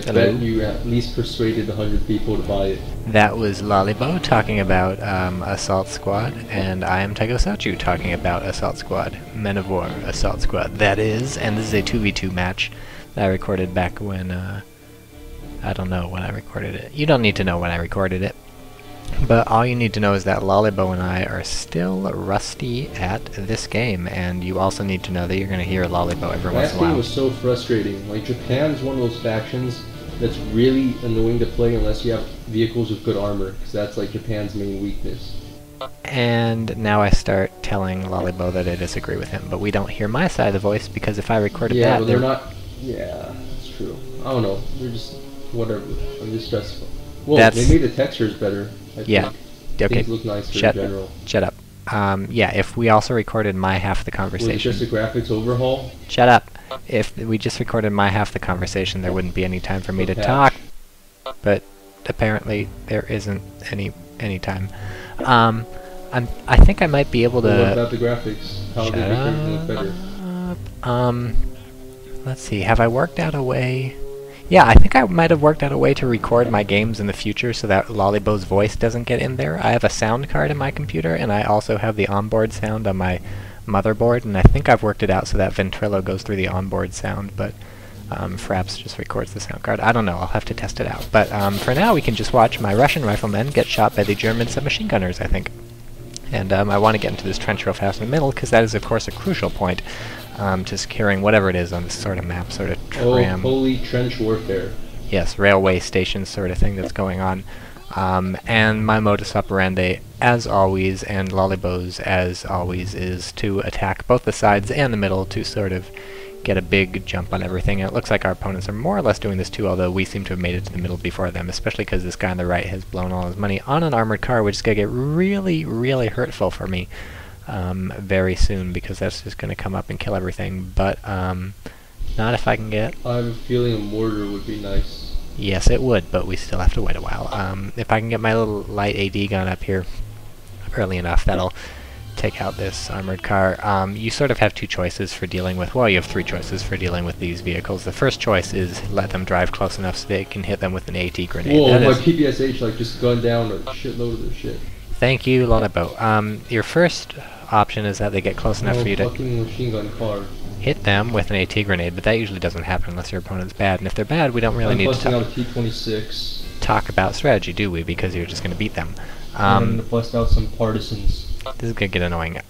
Hello. bet you at least persuaded 100 people to buy it. That was lollybo talking about Assault Squad, and I am TychoCelchuuu talking about Assault Squad. Men of War, Assault Squad. That is, and this is a 2v2 match that I recorded back when, I don't know when I recorded it. You don't need to know when I recorded it. But all you need to know is that lollybo and I are still rusty at this game, and you also need to know that you're going to hear lollybo every once in a while. That game was so frustrating. Like, Japan's one of those factions that's really annoying to play unless you have vehicles with good armor, because that's like Japan's main weakness. And now I start telling lollybo that I disagree with him, but we don't hear my side of the voice, because if I recorded yeah, that... but they're not... Yeah, that's true. I don't know. They're just... whatever. I'm just stressful. Well, they made the textures better. I think. Okay. Things look nicer in general. Shut up. Yeah, if we also recorded my half of the conversation... Was it just a graphics overhaul? Shut up. If we just recorded my half of the conversation, there wouldn't be any time for me to talk. But apparently there isn't any time. I think I might be able to... What about the graphics? How do they make everything look better? Let's see. Have I worked out a way... Yeah, I think I might have worked out a way to record my games in the future so that lollybo's voice doesn't get in there. I have a sound card in my computer, and I also have the onboard sound on my motherboard, and I think I've worked it out so that Ventrilo goes through the onboard sound, but Fraps just records the sound card. I don't know, I'll have to test it out. But for now, we can just watch my Russian riflemen get shot by the German submachine gunners, I think. And I want to get into this trench real fast in the middle, because that is, of course, a crucial point to securing whatever it is on this sort of map, sort of tram. Oh, holy trench warfare. Yes, railway station sort of thing that's going on. And my modus operandi, as always, and lollybo's as always, is to attack both the sides and the middle to sort of get a big jump on everything. And it looks like our opponents are more or less doing this too, although we seem to have made it to the middle before them, especially because this guy on the right has blown all his money on an armored car, which is going to get really, really hurtful for me very soon, because that's just going to come up and kill everything. But not if I can get... I have a feeling a mortar would be nice. Yes, it would, but we still have to wait a while. If I can get my little light AD gun up here early enough, that'll take out this armored car. You sort of have two choices for dealing with... Well, you have three choices for dealing with these vehicles. The first choice is let them drive close enough so they can hit them with an AT grenade. Whoa, my PPSH like just gunned down a shitload of their shit. Thank you, lollybo. Your first option is that they get close enough for you to fucking machine gun car. Hit them with an AT grenade, but that usually doesn't happen unless your opponent's bad. And if they're bad, we don't really need to talk about strategy, do we? Because you're just going to beat them. I'm going to bust out some partisans. This is going to get annoying.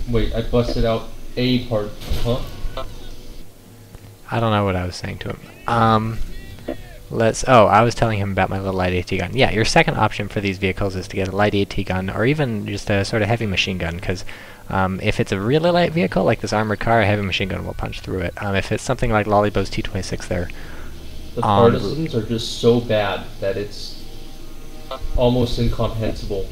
Wait, I busted out a part, huh? I don't know what I was saying to him. Oh, I was telling him about my little light AT gun. Yeah, your second option for these vehicles is to get a light AT gun, or even just a sort of heavy machine gun, because if it's a really light vehicle, like this armored car, a heavy machine gun will punch through it. If it's something like lollybo's T-26 there... The partisans are just so bad that it's almost incomprehensible.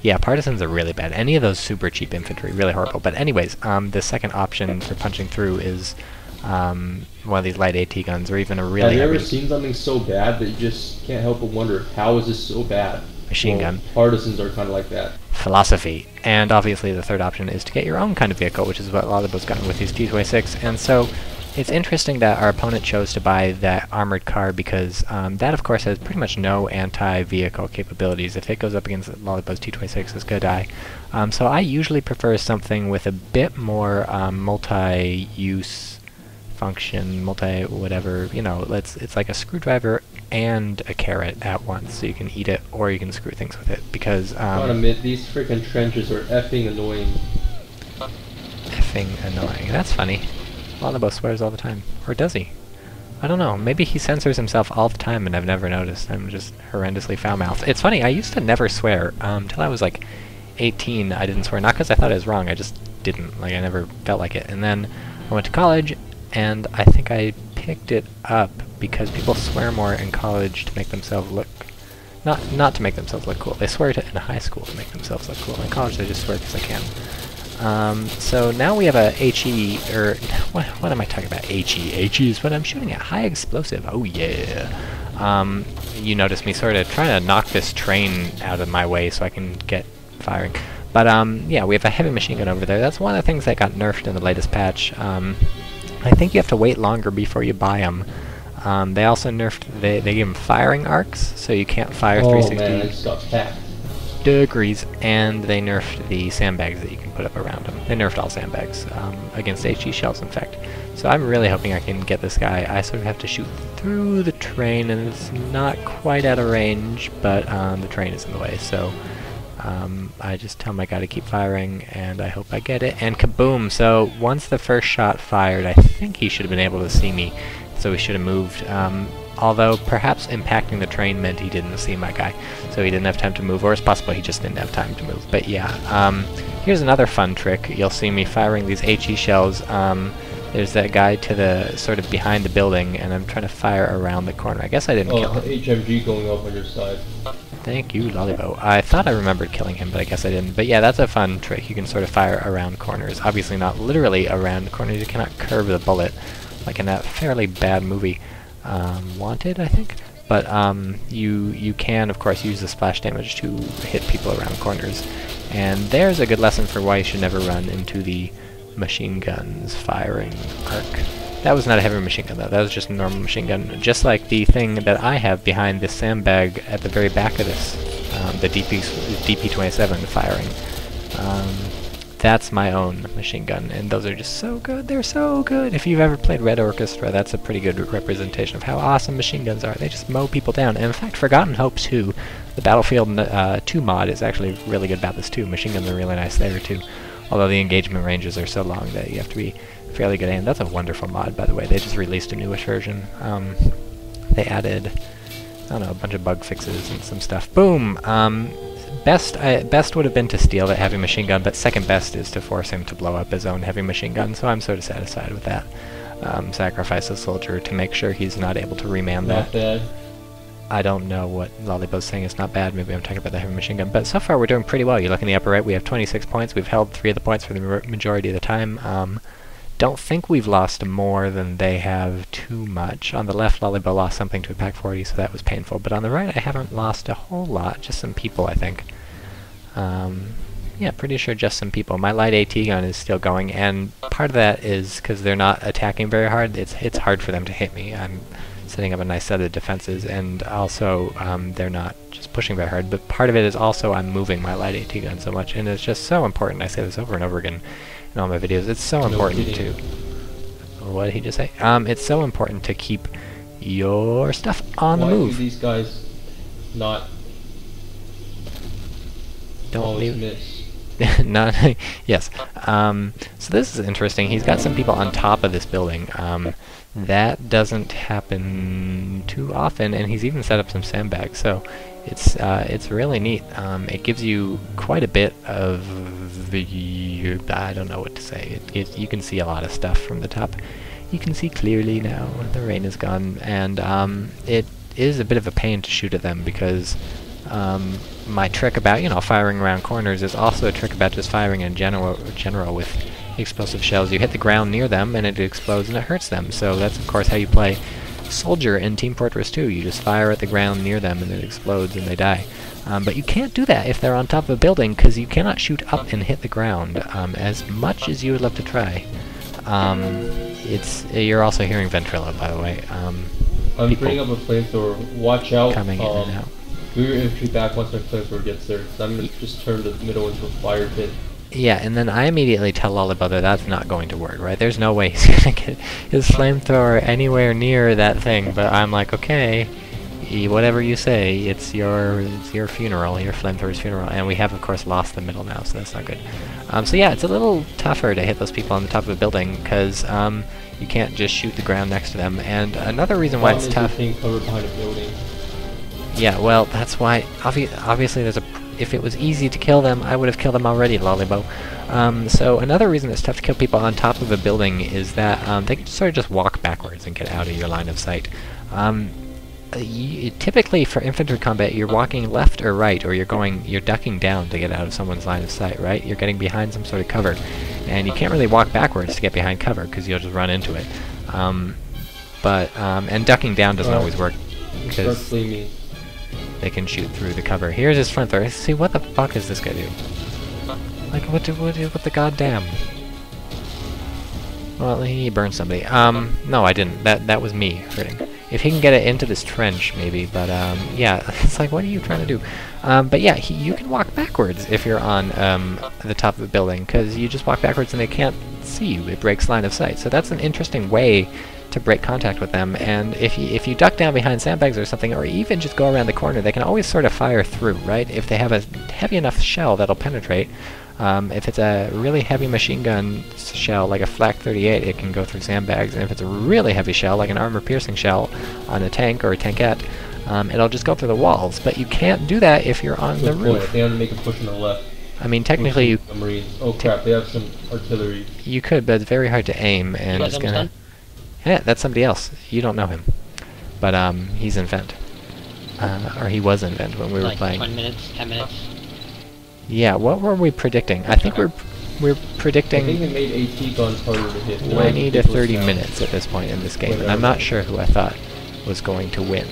Yeah, partisans are really bad. Any of those super cheap infantry, really horrible. But anyways, the second option for punching through is one of these light AT guns, or even a really heavy... Have you ever seen something so bad that you just can't help but wonder, how is this so bad? Machine gun. Partisans are kind of like that. Philosophy. And obviously the third option is to get your own kind of vehicle, which is what lollybo's gotten with these T-26. And so it's interesting that our opponent chose to buy that armored car, because that, of course, has pretty much no anti-vehicle capabilities. If it goes up against lollybo's T-26, it's going to die. So I usually prefer something with a bit more multi-use function, multi-whatever, you know, it's like a screwdriver and a carrot at once, so you can eat it or you can screw things with it, because... I want to admit, these freaking trenches are effing annoying. Effing annoying. That's funny. Lollybo swears all the time. Or does he? I don't know. Maybe he censors himself all the time and I've never noticed. I'm just horrendously foul-mouthed. It's funny, I used to never swear. Till I was like 18, I didn't swear. Not because I thought it was wrong, I just didn't. Like, I never felt like it. And then I went to college, and I think I picked it up because people swear more in college to make themselves look... Not to make themselves look cool. They swear in high school to make themselves look cool. In college, they just swear because they can. So now we have a HE, or... What am I talking about? HE. HE is what I'm shooting at. High explosive. Oh, yeah. You notice me sort of trying to knock this train out of my way so I can get firing. But, yeah, we have a heavy machine gun over there. That's one of the things that got nerfed in the latest patch. I think you have to wait longer before you buy them. They also nerfed, they gave him firing arcs, so you can't fire Oh 360 man, I just got packed. degrees, and they nerfed the sandbags that you can put up around him. They nerfed all sandbags, against HE shells, in fact. So I'm really hoping I can get this guy. I sort of have to shoot through the train, and it's not quite out of range, but the train is in the way, so I just tell my guy to keep firing, and I hope I get it, and kaboom! So once the first shot fired, I think he should have been able to see me, so he should have moved. Although perhaps impacting the train meant he didn't see my guy, so he didn't have time to move, or it's possible he just didn't have time to move. But yeah, here's another fun trick. You'll see me firing these HE shells. There's that guy to the sort of behind the building, and I'm trying to fire around the corner. I guess I didn't kill him. HMG going up on your side. Thank you, lollybo. I thought I remembered killing him, but I guess I didn't. But yeah, that's a fun trick. You can sort of fire around corners. Obviously not literally around corners. You cannot curve the bullet, like in that fairly bad movie, Wanted, I think. But you can, of course, use the splash damage to hit people around corners. And there's a good lesson for why you should never run into the machine gun's firing arc. That was not a heavy machine gun, though. That was just a normal machine gun, just like the thing that I have behind this sandbag at the very back of this, the DP-27 firing. That's my own machine gun, and those are just so good. They're so good. If you've ever played Red Orchestra, that's a pretty good representation of how awesome machine guns are. They just mow people down. And in fact, Forgotten Hope 2, the Battlefield 2 mod, is actually really good about this too. Machine guns are really nice there too, although the engagement ranges are so long that you have to be fairly good aim. That's a wonderful mod, by the way. They just released a newish version. They added, I don't know, a bunch of bug fixes and some stuff. Boom! Best would have been to steal that heavy machine gun, but second best is to force him to blow up his own heavy machine gun, so I'm sort of satisfied with that. Sacrifice a soldier to make sure he's not able to reman that. Not bad. I don't know what Lollybo's saying is not bad. Maybe I'm talking about the heavy machine gun. But so far we're doing pretty well. You look in the upper right, we have 26 points. We've held 3 of the points for the majority of the time. Don't think we've lost more than they have too much. On the left, Lollybo lost something to a Pack 40, so that was painful. But on the right, I haven't lost a whole lot. Just some people, I think. Yeah, pretty sure just some people. My light AT gun is still going, and part of that is because they're not attacking very hard. It's hard for them to hit me. I'm setting up a nice set of defenses, and also they're not just pushing very hard. But part of it is also I'm moving my light AT gun so much, and it's just so important. I say this over and over again in all my videos. It's so important to... What did he just say? It's so important to keep your stuff on the move. Why do these guys not... Don't leave. Miss? Not yes. So this is interesting. He's got some people on top of this building. That doesn't happen too often, and he's even set up some sandbags. So it's really neat. It gives you quite a bit of the... I don't know what to say. You can see a lot of stuff from the top. You can see clearly now. The rain is gone, and it is a bit of a pain to shoot at them because my trick about, firing around corners is also a trick about just firing in general with explosive shells. You hit the ground near them and it explodes and it hurts them. So that's of course how you play Soldier in Team Fortress 2. You just fire at the ground near them and it explodes and they die. But you can't do that if they're on top of a building because you cannot shoot up and hit the ground as much as you would love to try. You're also hearing Ventrilo, by the way. I'm bringing up a flamethrower. Watch out. Coming in and out. Move your infantry back once my flamethrower gets there. So I'm going to just turn the middle into a fire pit. Yeah, and then I immediately tell Lollybo that that's not going to work, right? There's no way he's going to get his flamethrower anywhere near that thing, but I'm like, okay, whatever you say, it's your funeral, your flamethrower's funeral, and we have, of course, lost the middle now, so that's not good. So yeah, it's a little tougher to hit those people on the top of a building, because you can't just shoot the ground next to them, and another reason why it's tough... Being covered behind a building. Yeah, well, that's why, obviously there's a... If it was easy to kill them, I would have killed them already, Lollybo. So another reason it's tough to kill people on top of a building is that they can sort of just walk backwards and get out of your line of sight. Typically for infantry combat, you're walking left or right, or you're ducking down to get out of someone's line of sight, right? You're getting behind some sort of cover, and you can't really walk backwards to get behind cover because you'll just run into it. And ducking down doesn't always work because they can shoot through the cover. Here's his flamethrower. See, what the fuck does this guy do? Like, what the goddamn? Well, he burned somebody. No, I didn't. That was me hurting. If he can get it into this trench, maybe, but yeah, it's like, what are you trying to do? But yeah, you can walk backwards if you're on the top of the building, because you just walk backwards and they can't see you. It breaks line of sight. So that's an interesting way to break contact with them, and if you duck down behind sandbags or something, or even just go around the corner, they can always sort of fire through, right? If they have a heavy enough shell that'll penetrate. If it's a really heavy machine gun shell, like a Flak 38, it can go through sandbags, and if it's a really heavy shell, like an armor-piercing shell on a tank or a tankette, it'll just go through the walls. But you can't do that if you're on the roof. They have to make a push on the left. I mean, technically you... Marines. Oh crap, they have some artillery. You could, but it's very hard to aim, and it's gonna... Yeah, that's somebody else. You don't know him. But he's in Vent. Or he was in Vent when we were playing. 20 minutes, 10 minutes. Yeah, what were we predicting? I think we're predicting... I think they made AT guns harder to hit. 20 to 30 minutes at this point in this game, and I'm not sure who I thought was going to win.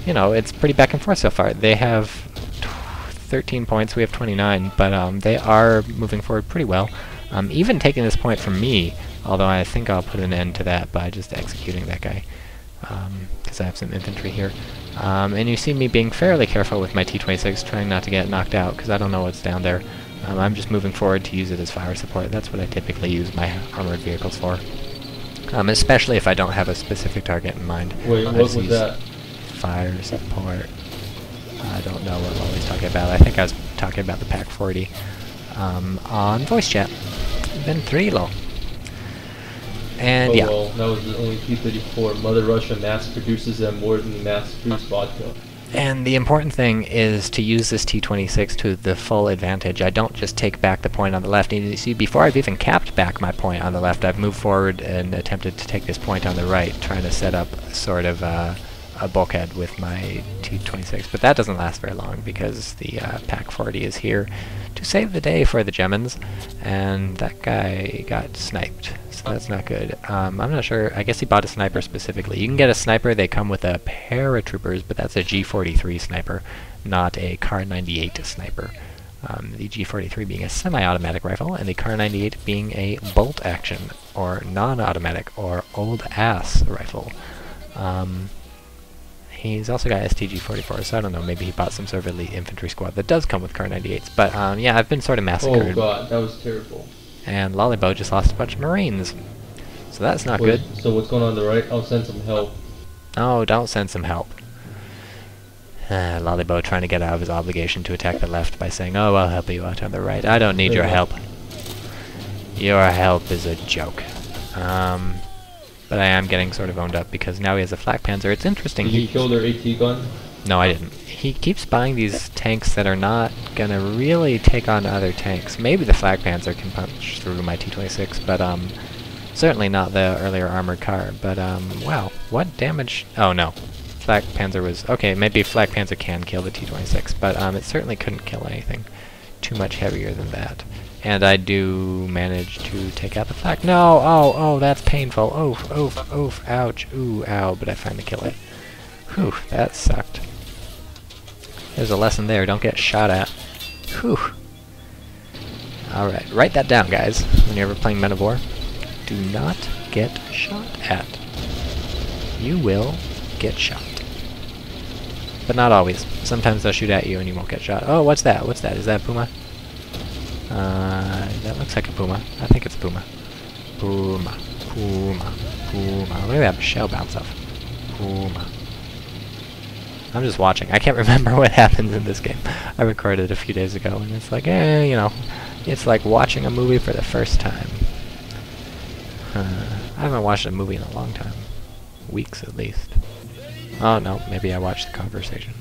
You know, it's pretty back and forth so far. They have 13 points, we have 29, but they are moving forward pretty well. Even taking this point from me, although I think I'll put an end to that by just executing that guy, because I have some infantry here. And you see me being fairly careful with my T-26, trying not to get knocked out, because I don't know what's down there. I'm just moving forward to use it as fire support. That's what I typically use my armored vehicles for. Especially if I don't have a specific target in mind. Wait, what was that? Fire support. I don't know what Wally's talking about. I think I was talking about the Pack 40 on voice chat. Ventrilo. And yeah. Well, that was the only T-34. Mother Russia mass produces them more than mass-produced vodka. And the important thing is to use this T-26 to the full advantage. I don't just take back the point on the left. And you see, before I've even capped back my point on the left, I've moved forward and attempted to take this point on the right, trying to set up sort of a bulkhead with my T-26. But that doesn't last very long, because the Pack 40 is here to save the day for the Gemins, and that guy got sniped. So that's not good. I'm not sure. I guess he bought a sniper specifically. You can get a sniper. They come with a paratroopers, but that's a G43 sniper, not a Kar 98 sniper. The G43 being a semi-automatic rifle, and the Kar 98 being a bolt action, or non-automatic, or old-ass rifle. He's also got STG-44, so I don't know, maybe he bought some sort of elite infantry squad that does come with Kar 98s. But yeah, I've been sort of massacred. Oh god, that was terrible. And lollybo just lost a bunch of Marines. So that's not good. So what's going on the right? I'll send some help. Oh, don't send some help. Lollybo trying to get out of his obligation to attack the left by saying, oh, I'll help you out on the right. I don't need your help. Your help is a joke. But I am getting sort of owned up because now he has a Flak Panzer. It's interesting. Did you kill their AT gun? No, I didn't. He keeps buying these tanks that are not gonna really take on other tanks. Maybe the Flak Panzer can punch through my T-26, but certainly not the earlier armored car. But wow, what damage? Oh no, Flak Panzer was okay. Maybe Flak Panzer can kill the T-26, but it certainly couldn't kill anything too much heavier than that. And I do manage to take out the flak. No! Oh, that's painful. Oof, oof, oof, ouch, ooh, ow, but I finally kill it. Whew, that sucked. There's a lesson there, don't get shot at. Whew. Alright, write that down, guys, when you're ever playing Men of War. Do not get shot at. You will get shot. But not always. Sometimes they'll shoot at you and you won't get shot. Oh, what's that? What's that? Is that a Puma? That looks like a Puma. I think it's a Puma. Puma. Puma. Puma. Look at that shell bounce off. Puma. I'm just watching. I can't remember what happens in this game. I recorded it a few days ago, and it's like, you know, it's like watching a movie for the first time. I haven't watched a movie in a long time. Weeks, at least. Oh, no, maybe I watched The Conversation.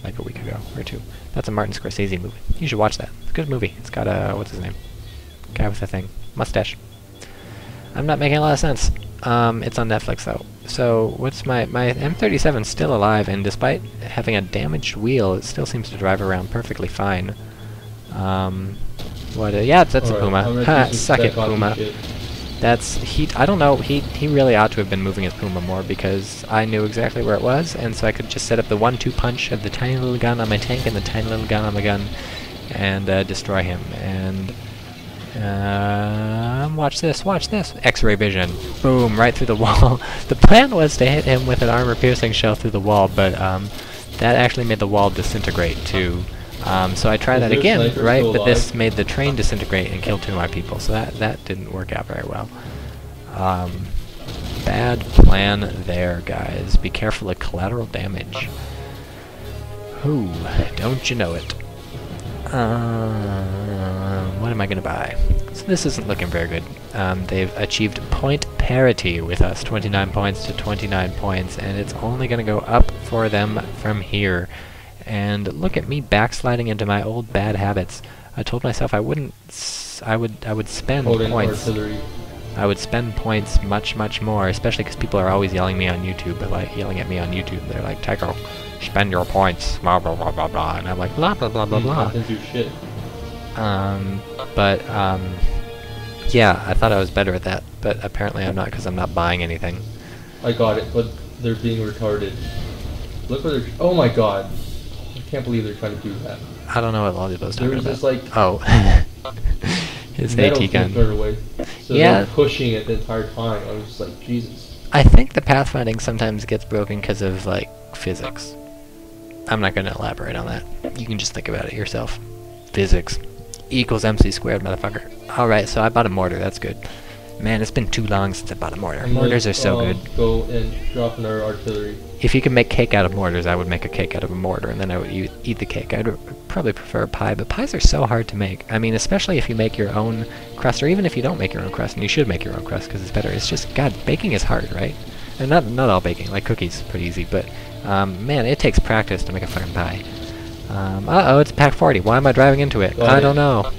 Like a week ago, or two. That's a Martin Scorsese movie. You should watch that. It's a good movie. It's got a, what's his name? Guy with a thing. Mustache. I'm not making a lot of sense. It's on Netflix, though. So, what's my M37's still alive, and despite having a damaged wheel, it still seems to drive around perfectly fine. Yeah, that's a Puma. Ha, suck it, Puma. I don't know, he really ought to have been moving his Puma more, because I knew exactly where it was, and so I could just set up the 1-2 punch of the tiny little gun on my tank and the tiny little gun on my gun, and destroy him. And Watch this, watch this. X-ray vision. Boom, right through the wall. The plan was to hit him with an armor-piercing shell through the wall, but that actually made the wall disintegrate too. So I tried that again, right? But this made the train disintegrate and kill 2 of my people, so that didn't work out very well. Bad plan there, guys. Be careful of collateral damage. Ooh, don't you know it? What am I gonna buy? So this isn't looking very good. They've achieved point parity with us, 29 points to 29 points, and it's only gonna go up for them from here. And look at me backsliding into my old bad habits. I told myself I wouldn't. I would spend points. I would spend points much more, especially because people are always yelling me on YouTube. Yelling at me on YouTube. They're like, Tycho, spend your points, blah blah blah blah blah, and I'm like, blah blah blah blah blah. Didn't do shit. Yeah, I thought I was better at that, but apparently I'm not because I'm not buying anything. I got it, but they're being retarded. Look where they're. Oh my god. I can't believe they're trying to do that. I don't know what Lollybo's talking about. There was this like his AT gun. Away. So yeah, they're pushing it the entire time. I was just like, Jesus. I think the pathfinding sometimes gets broken because of like physics. I'm not going to elaborate on that. You can just think about it yourself. Physics equals MC squared, motherfucker. Alright, so I bought a mortar. That's good. Man, it's been too long since I bought a mortar. Mortars are so good. Go and drop in our artillery. If you could make cake out of mortars, I would make a cake out of a mortar, and then I would eat the cake. I'd probably prefer a pie, but pies are so hard to make. I mean, especially if you make your own crust, or even if you don't make your own crust, and you should make your own crust because it's better. It's just, God, baking is hard, right? And not all baking. Like cookies, pretty easy, but man, it takes practice to make a fucking pie. Uh-oh, it's pack 40. Why am I driving into it? I don't know.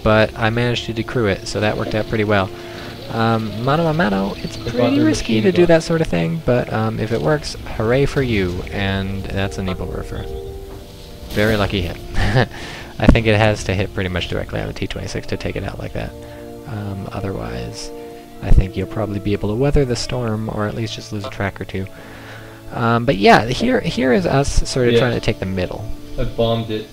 But I managed to decrew it, so that worked out pretty well. Mano a mano, it's pretty risky to do that sort of thing, but if it works, hooray for you, and that's a Nebelwerfer. Very lucky hit. I think it has to hit pretty much directly on the T-26 to take it out like that. Otherwise, I think you'll probably be able to weather the storm, or at least just lose a track or two. But yeah, here is us sort of trying to take the middle. I bombed it.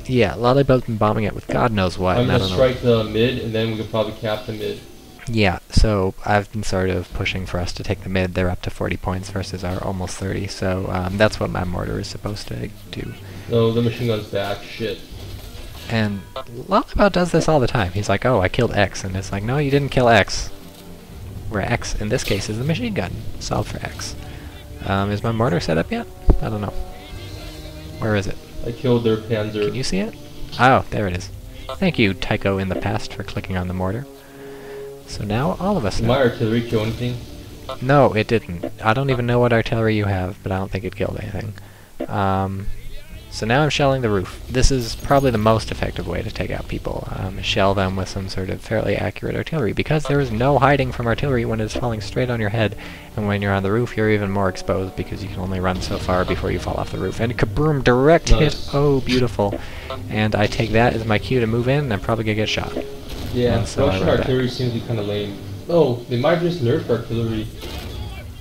Yeah, Lollybo's been bombing it with God knows what. I'm gonna strike the mid, and then we can probably cap the mid. Yeah, so I've been sort of pushing for us to take the mid. They're up to 40 points versus our almost 30, so that's what my mortar is supposed to do. No, the machine gun's back. Shit. And Lollybo does this all the time. He's like, oh, I killed X, and it's like, no, you didn't kill X. Where X, in this case, is the machine gun. Solved for X. Is my mortar set up yet? I don't know. Where is it? I killed their Panzer. Can you see it? Oh, there it is. Thank you, Tycho in the past, for clicking on the mortar. So now all of us know. Did my artillery kill anything? No, it didn't. I don't even know what artillery you have, but I don't think it killed anything. So now I'm shelling the roof. This is probably the most effective way to take out people. Shell them with some sort of fairly accurate artillery, because there is no hiding from artillery when it's falling straight on your head, and when you're on the roof you're even more exposed because you can only run so far before you fall off the roof. And kaboom! Direct hit! Oh, beautiful. And I take that as my cue to move in, and I'm probably gonna get shot. Yeah, so Russian artillery seems to be kind of lame. Oh, they might have just nerfed artillery.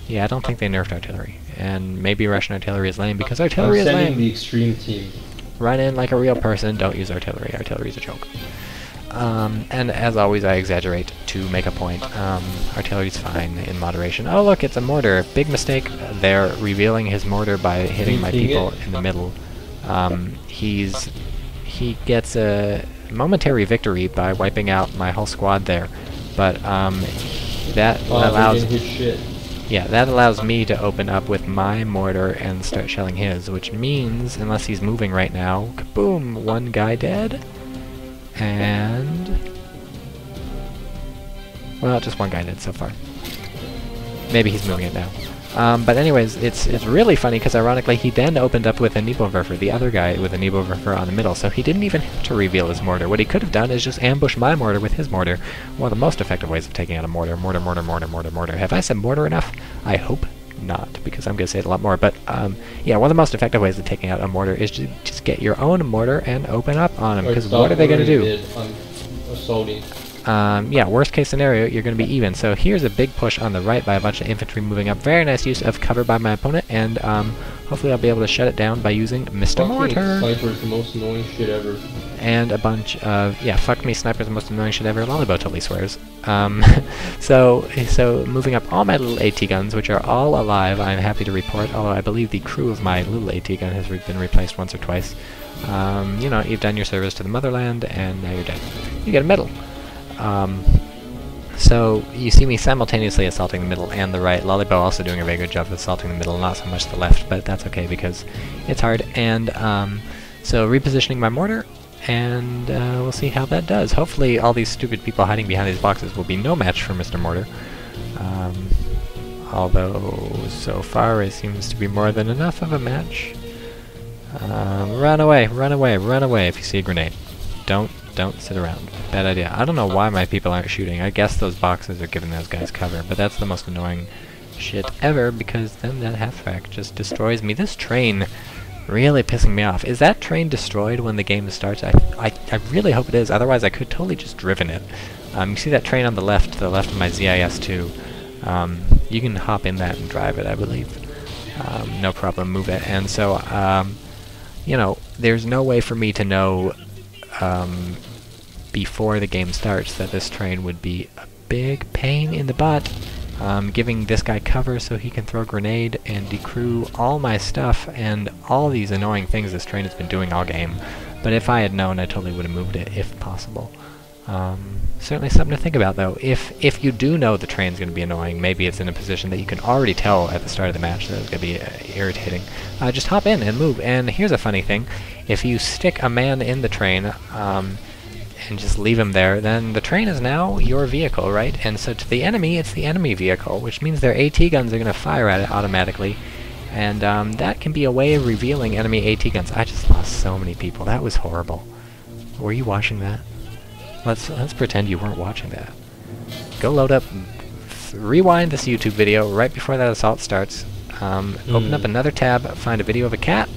Yeah, I don't think they nerfed artillery. And maybe Russian artillery is lame because artillery is lame. I'm sending the extreme team. Run in like a real person, don't use artillery. Artillery is a joke. And as always, I exaggerate to make a point. Artillery's fine in moderation. Oh look, it's a mortar. Big mistake. They're revealing his mortar by hitting my people in the middle. He gets a momentary victory by wiping out my whole squad there, but that allows that allows me to open up with my mortar and start shelling his, which means, unless he's moving right now, kaboom, one guy dead, and well, just one guy dead so far. Maybe he's moving it now. But anyways, it's really funny because ironically he then opened up with a Nebelwerfer, the other guy with a Nebelwerfer on the middle, so he didn't even have to reveal his mortar. What he could have done is just ambush my mortar with his mortar. One of the most effective ways of taking out a mortar. Mortar. Have I said mortar enough? I hope not, because I'm going to say it a lot more. But yeah, one of the most effective ways of taking out a mortar is to just get your own mortar and open up on him, because what are they going to do? I'm assaulting. yeah, worst case scenario, you're going to be even. So here's a big push on the right by a bunch of infantry moving up. Very nice use of cover by my opponent, and hopefully I'll be able to shut it down by using Mr. Mortar. Sniper's the most annoying shit ever. And a bunch of, yeah, fuck me, sniper's the most annoying shit ever. Lollybo totally swears. So moving up all my little AT guns, which are all alive, I'm happy to report, although I believe the crew of my little AT gun has been replaced once or twice. You know, you've done your service to the motherland, and now you're dead. You get a medal. So you see me simultaneously assaulting the middle and the right. Lollybo also doing a very good job of assaulting the middle, not so much the left, but that's okay because it's hard. And so repositioning my mortar, and we'll see how that does. Hopefully all these stupid people hiding behind these boxes will be no match for Mr. Mortar. Although so far it seems to be more than enough of a match. Run away, run away, run away if you see a grenade. Don't sit around. Bad idea. I don't know why my people aren't shooting. I guess those boxes are giving those guys cover, but that's the most annoying shit ever, because then that half-track just destroys me. This train really pissing me off. Is that train destroyed when the game starts? I really hope it is, otherwise I could totally just driven it. You see that train on the left, to the left of my ZIS-2. You can hop in that and drive it, I believe. No problem, move it. And so, you know, there's no way for me to know before the game starts that this train would be a big pain in the butt, giving this guy cover so he can throw a grenade and decrew all my stuff and all these annoying things this train has been doing all game. But if I had known, I totally would have moved it, if possible. Certainly something to think about, though. If you do know the train's going to be annoying, maybe it's in a position that you can already tell at the start of the match that it's going to be irritating. Just hop in and move. And here's a funny thing. If you stick a man in the train, and just leave him there, then the train is now your vehicle, right? And so to the enemy, it's the enemy vehicle, which means their AT guns are going to fire at it automatically. And that can be a way of revealing enemy AT guns. I just lost so many people. That was horrible. Were you watching that? Let's pretend you weren't watching that. Go load up, rewind this YouTube video right before that assault starts. Open up another tab, find a video of a cat.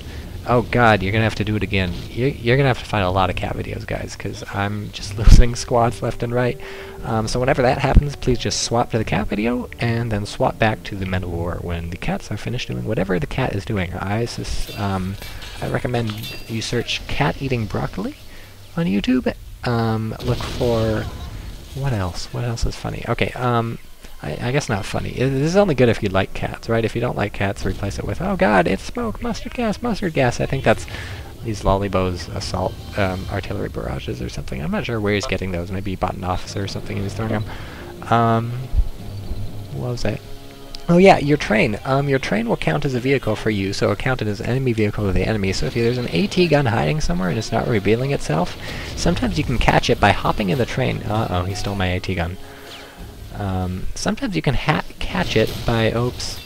Oh god, you're gonna have to do it again. You're gonna have to find a lot of cat videos, guys, because I'm just losing squads left and right. So whenever that happens, please just swap to the cat video, and then swap back to the Men of War when the cats are finished doing whatever the cat is doing. I recommend you search cat eating broccoli on YouTube. Look for... what else? What else is funny? Okay, I guess not funny. This is only good if you like cats, right? If you don't like cats, replace it with, oh god, it's smoke, mustard gas, mustard gas. I think that's these Lollybo's assault artillery barrages or something. I'm not sure where he's getting those. Maybe he bought an officer or something and he's throwing them. What was that? Oh yeah, your train. Your train will count as a vehicle for you, so it'll count it as an enemy vehicle to the enemy. So if there's an AT gun hiding somewhere and it's not revealing itself, sometimes you can catch it by hopping in the train. Uh-oh, he stole my AT gun. Sometimes you can catch it by, oops,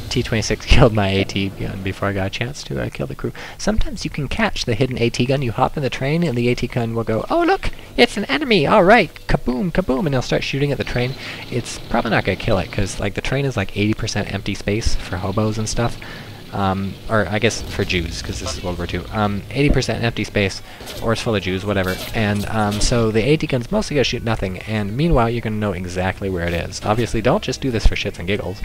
T-26 killed my AT gun before I got a chance to kill the crew. Sometimes you can catch the hidden AT gun, you hop in the train, and the AT gun will go, oh look, it's an enemy, alright, kaboom, kaboom, and they'll start shooting at the train. It's probably not going to kill it, because like the train is like 80% empty space for hobos and stuff. Or I guess for Jews, because this is World War II. 80% empty space, or it's full of Jews, whatever. And so the AT gun's mostly going to shoot nothing, and meanwhile you're going to know exactly where it is. Obviously don't just do this for shits and giggles.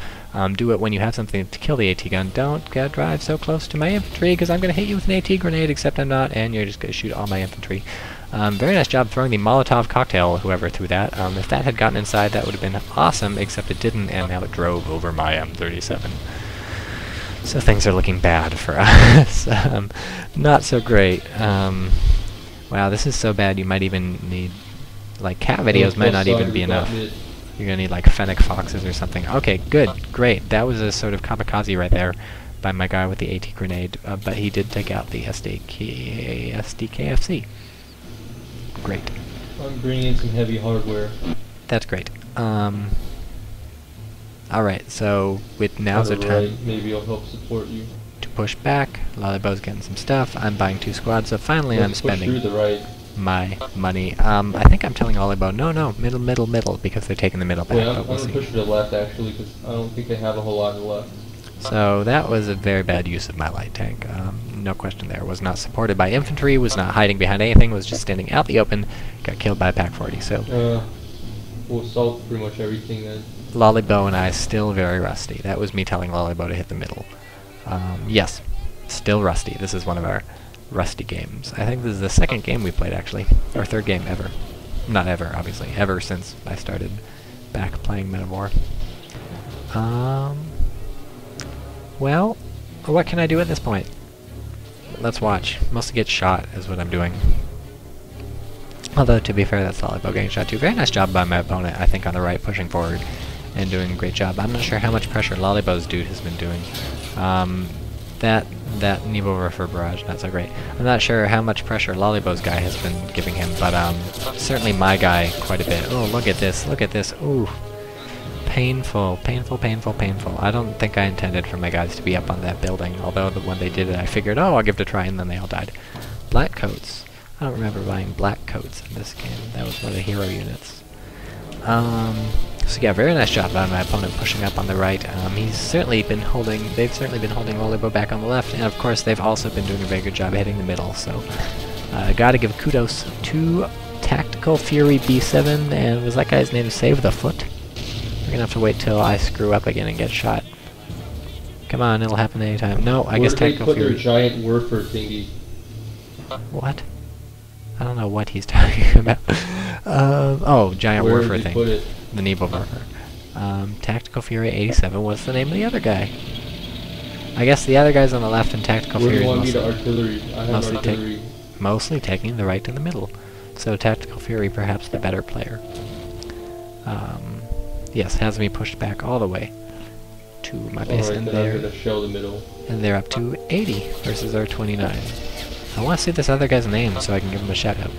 Do it when you have something to kill the AT gun. Don't drive so close to my infantry, because I'm going to hit you with an AT grenade, except I'm not, and you're just going to shoot all my infantry. Very nice job throwing the Molotov cocktail, whoever threw that. If that had gotten inside, that would have been awesome, except it didn't, and now it drove over my M37. So things are looking bad for us. Not so great. Wow, this is so bad you might even need... like, cat videos might not even be enough. You're gonna need, like, fennec foxes or something. Okay, good, great. That was a sort of kamikaze right there by my guy with the AT grenade, but he did take out the SDKFC. Great. I'm bringing in some heavy hardware. That's great. Alright, so with now's the time maybe I'll help support you. To push back. Lollybo's getting some stuff. I'm buying 2 squads, so finally I'm spending my money. I think I'm telling Lollybo, no, middle, because they're taking the middle back. Yeah, I'm we'll going to push to the left, actually, because I don't think they have a whole lot left. So that was a very bad use of my light tank. No question there. Was not supported by infantry, was not hiding behind anything, was just standing out the open, got killed by a Pack 40. So we'll solve pretty much everything then. Lollybo and I still very rusty. That was me telling Lollybo to hit the middle. Yes, still rusty. This is one of our rusty games. I think this is the second game we played actually, or third game ever. Not ever, obviously. Ever since I started back playing Men of War. Well, what can I do at this point? Let's watch. Mostly get shot is what I'm doing. Although, to be fair, that's Lollybo getting shot too. Very nice job by my opponent, I think, on the right, pushing forward and doing a great job. I'm not sure how much pressure Lollybo's dude has been doing. That Nebo barrage, not so great. I'm not sure how much pressure Lollybo's guy has been giving him, but certainly my guy quite a bit. Oh, look at this, look at this. Ooh. Painful, painful, painful, painful. I don't think I intended for my guys to be up on that building, although when they did it I figured, oh, I'll give it a try, and then they all died. Black coats. I don't remember buying black coats in this game. That was one of the hero units. So yeah, very nice job by my opponent pushing up on the right. They've certainly been holding Lollybo back on the left, and of course they've also been doing a very good job hitting the middle, so gotta give kudos to Tactical Fury B7, and was that guy's name Save the Foot? We're gonna have to wait till I screw up again and get shot. Come on, it'll happen anytime. No, I guess Tactical Fury... Where did they put their giant warfare thingy? What? I don't know what he's talking about. Oh, giant warfare thing. Put it? The Nebo Warfare. Tactical Fury 87 was the name of the other guy. I guess the other guy's on the left and Tactical Fury is mostly taking the right to the middle. So Tactical Fury perhaps the better player. Yes, has me pushed back all the way to my base, and they're up to 80 versus our 29. I want to see this other guy's name so I can give him a shout out.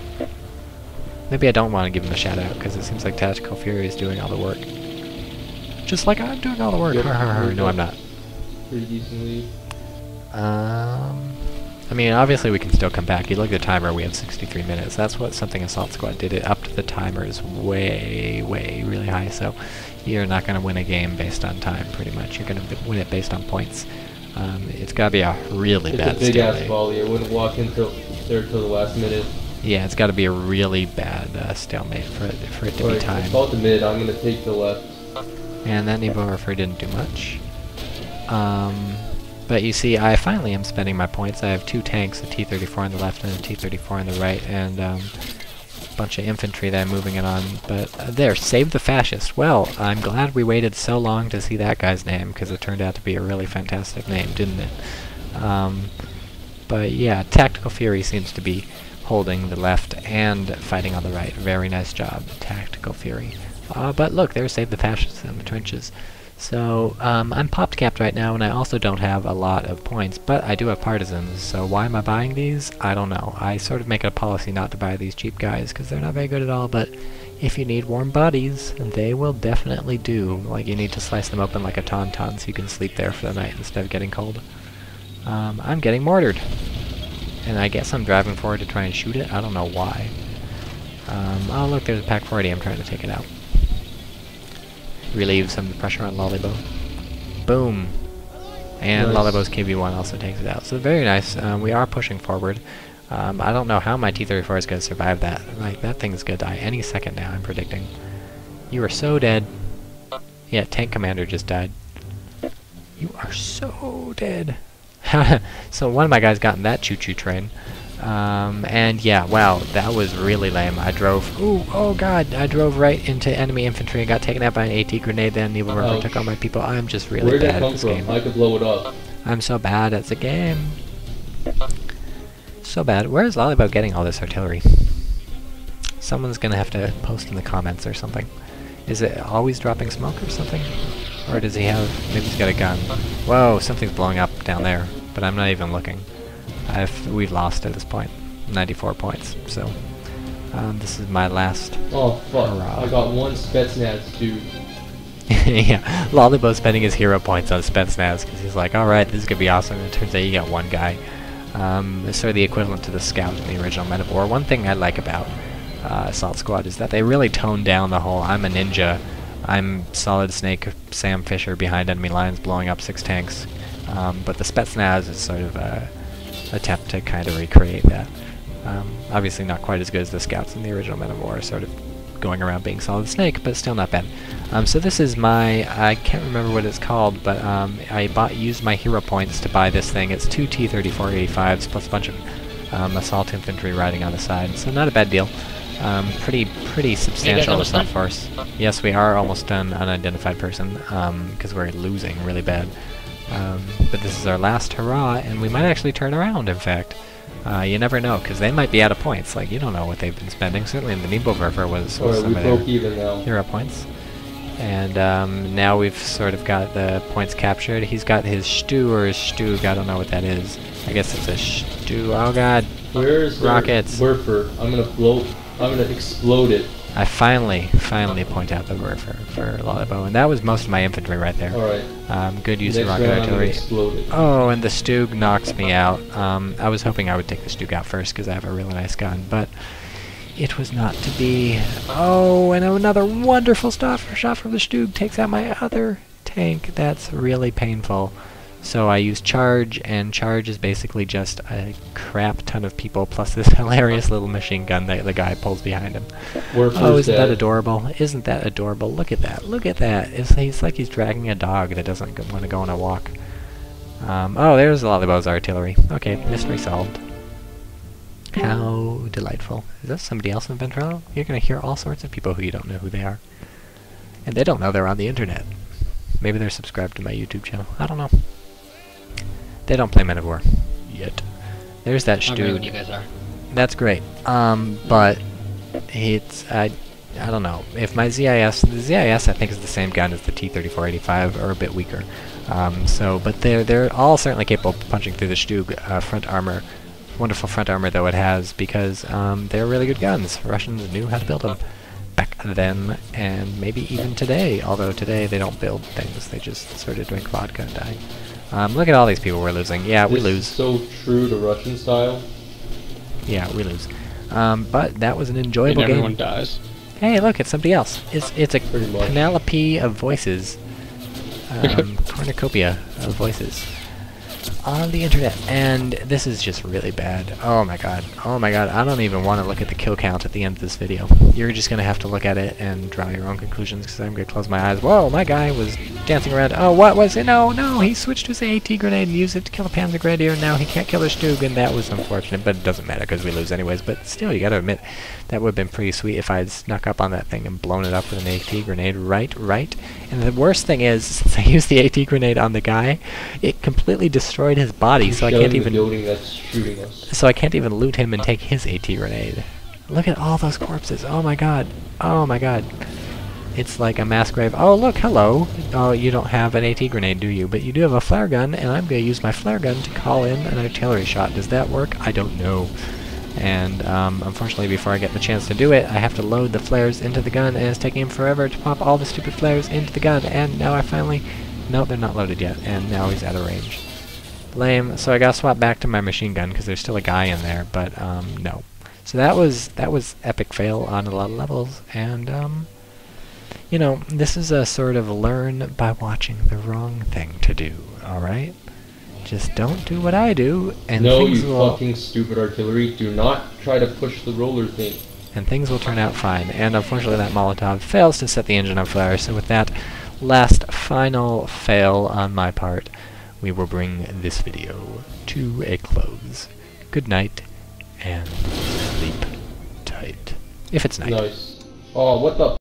Maybe I don't want to give him a shout out because it seems like Tactical Fury is doing all the work. Just like I'm doing all the work. No, I'm not. Pretty decently. I mean, obviously we can still come back. You look at the timer, we have 63 minutes. That's what something Assault Squad did. It upped the timers way, way really high, so you're not going to win a game based on time, pretty much. You're going to win it based on points. It's got to be a really bad stalemate. It's a big-ass volley. I wouldn't walk in there till the last minute. Yeah, it's got to be a really bad stalemate for it to be timed. About the mid, I'm going to take the left. And that Nebo Warfare didn't do much. But you see, I finally am spending my points. I have two tanks, a T-34 on the left and a T-34 on the right, and a bunch of infantry that I'm moving it on. But there, save the fascist. Well, I'm glad we waited so long to see that guy's name, because it turned out to be a really fantastic name, didn't it? But yeah, Tactical Fury seems to be holding the left and fighting on the right. Very nice job, Tactical Fury. But look, there's Save the Fascists in the trenches. So, I'm popped capped right now, and I also don't have a lot of points, but I do have partisans, so why am I buying these? I don't know. I sort of make it a policy not to buy these cheap guys, because they're not very good at all, but if you need warm bodies, they will definitely do. Like, you need to slice them open like a tauntaun so you can sleep there for the night instead of getting cold. I'm getting mortared. And I guess I'm driving forward to try and shoot it. I don't know why. Oh look, there's a Pack 40. I'm trying to take it out. Relieve some of the pressure on Lollybo. Boom! And nice. Lollybo's KB1 also takes it out. So very nice. We are pushing forward. I don't know how my T-34 is going to survive that. Like, that thing's going to die any second now, I'm predicting. You are so dead. Yeah, Tank Commander just died. You are so dead. So one of my guys got in that choo-choo train. And yeah, wow, that was really lame. I drove, oh god, I drove right into enemy infantry and got taken out by an AT grenade, then Nebo Warfare took all my people. I'm just really bad at this game. I could blow it up. I'm so bad at the game. So bad. Where is Lollybo getting all this artillery? Someone's gonna have to post in the comments or something. Is it always dropping smoke or something? Or does he have, maybe he's got a gun. Whoa, something's blowing up down there, but I'm not even looking. We've lost at this point, 94 points, so this is my last hurrah. I got one Spetsnaz, dude. Yeah, Lollybo spending his hero points on Spetsnaz, because he's like, alright, this is going to be awesome, and it turns out you got one guy. It's sort of the equivalent to the Scout in the original Men of War. One thing I like about Assault Squad is that they really tone down the whole I'm a ninja I'm Solid Snake Sam Fisher behind enemy lines blowing up 6 tanks. But the Spetsnaz is sort of a attempt to kind of recreate that. Obviously not quite as good as the scouts in the original Men of War, sort of going around being Solid Snake, but still not bad. So this is my, I can't remember what it's called, but I used my hero points to buy this thing. It's 2 T-34-85s plus a bunch of assault infantry riding on the side, so not a bad deal. Pretty substantial assault force. Yes, we are almost done. Unidentified person, because we're losing really bad. But this is our last hurrah, and we might actually turn around, in fact. You never know, because they might be out of points. Like, you don't know what they've been spending. Certainly the Nebelwerfer was some of their hero points. And now we've sort of got the points captured. He's got his Stu or his Stug, I don't know what that is. I guess it's a Stu. Oh god. Where's rockets? Werfer? I'm gonna explode it. I finally point out the Werfer for lollybo, and that was most of my infantry right there. Alright. Good use of rocket artillery. Oh, and the Stug knocks me out. I was hoping I would take the Stug out first because I have a really nice gun, but it was not to be. Oh, and another wonderful shot from the Stug takes out my other tank. That's really painful. So I use charge, and charge is basically just a crap ton of people plus this hilarious little machine gun that the guy pulls behind him. Oh, isn't that adorable? Isn't that adorable? Look at that. Look at that. It's like he's dragging a dog that doesn't want to go on a walk. Oh, there's lollybo's artillery. Okay, mystery solved. How delightful. Is that somebody else in Ventrilo? You're going to hear all sorts of people who you don't know who they are. And they don't know they're on the internet. Maybe they're subscribed to my YouTube channel. I don't know. They don't play Men of War. Yet. There's that Stu. You guys are. That's great. But it's... I don't know. If my ZIS... The ZIS I think is the same gun as the T-34-85, or a bit weaker. But they're all certainly capable of punching through the Stug front armor. Wonderful front armor though it has, because they're really good guns. Russians knew how to build them back then, and maybe even today, although today they don't build things, they just sort of drink vodka and die. Look at all these people we're losing. Yeah, we lose. So true to Russian style. Yeah, we lose. But that was an enjoyable game. Everyone dies. Hey, look, it's somebody else. It's a panoply of voices. Cornucopia of voices on the internet, and this is just really bad. Oh my god, I don't even want to look at the kill count at the end of this video. You're just gonna have to look at it and draw your own conclusions, because I'm gonna close my eyes. Whoa, my guy was dancing around. Oh, what was it? No, he switched to his AT grenade and used it to kill a Panzer Grenadier, and now he can't kill his Stug, and that was unfortunate, but it doesn't matter because we lose anyways. But still, you gotta admit, that would have been pretty sweet if I had snuck up on that thing and blown it up with an AT grenade. Right. And the worst thing is, since I used the AT grenade on the guy, it completely destroyed his body, so I can't even loot him and take his AT grenade. Look at all those corpses. Oh my god. It's like a mass grave. Oh look, hello. Oh, you don't have an AT grenade, do you? But you do have a flare gun, and I'm going to use my flare gun to call in an artillery shot. Does that work? I don't know. And unfortunately, before I get the chance to do it, I have to load the flares into the gun, and it's taking him forever to pop all the stupid flares into the gun. And now I finally... No, they're not loaded yet, and now he's out of range. Lame. So I gotta swap back to my machine gun because there's still a guy in there, but no. So that was epic fail on a lot of levels, and you know, this is a sort of learn by watching the wrong thing to do. All right, just don't do what I do, and no, things you will, fucking stupid artillery. Do not try to push the roller thing. And things will turn out fine. And unfortunately, that Molotov fails to set the engine on fire. So with that last final fail on my part, we will bring this video to a close. Good night, and sleep tight. If it's night. Nice. Oh, what the